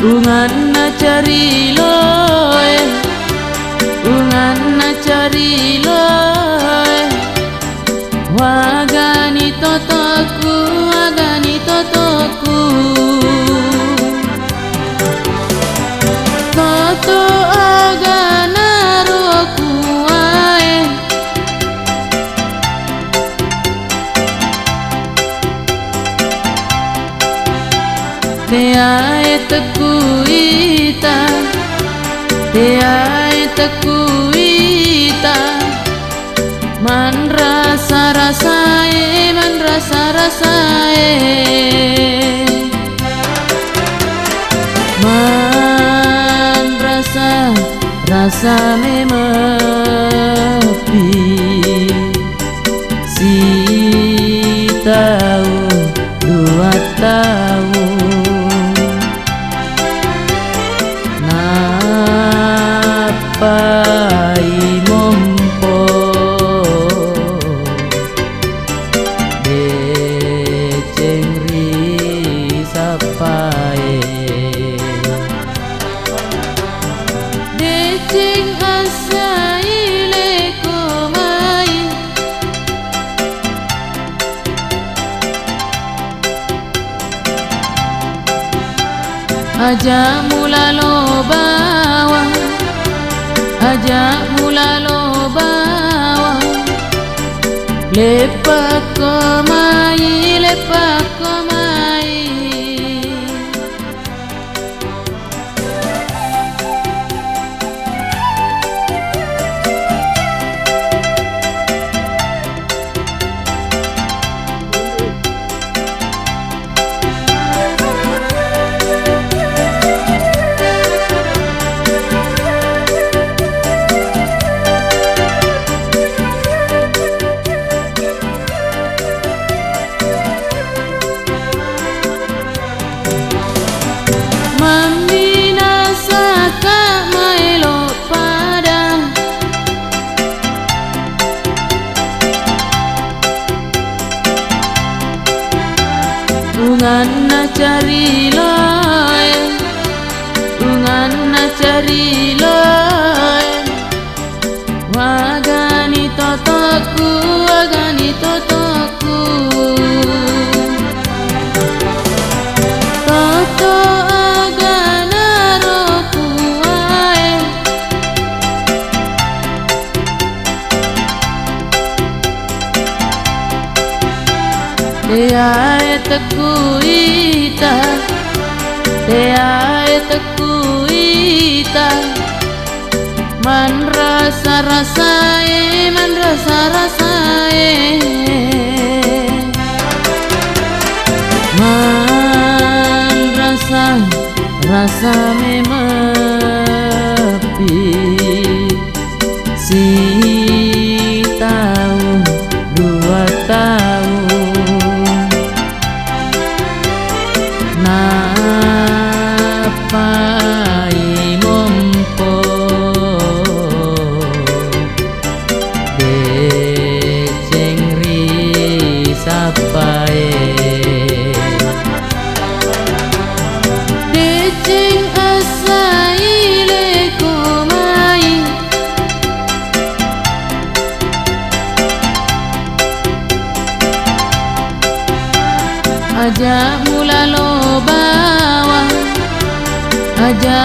Ungan cari loe, ungan cari loe. Wagani totoku, wagani totoku. Toto agana roku ae. Te ae teku ita, te ae teku ita. Man rasa rasae, man rasa rasae. Man rasa rasa memepi. Si tahu 2 tahun. Napai mompo deceng risapae, deceng asai leko mai. Aja mula lo bawa, aja mula lo bawa. Lepak komai, lepak komai. Ungan cari loe, ungan cari loe. Wagani totoku, wagani totoku. Toto agana roku ae. Te ae teku ita, te ae teku ita. Man rasa rasae, man rasa rasae. Man rasa rasa memepi. Si tahun 2 tahun. Napai mompo deceng risapae, deceng asai leko mai. Aja mula lo bawa, aja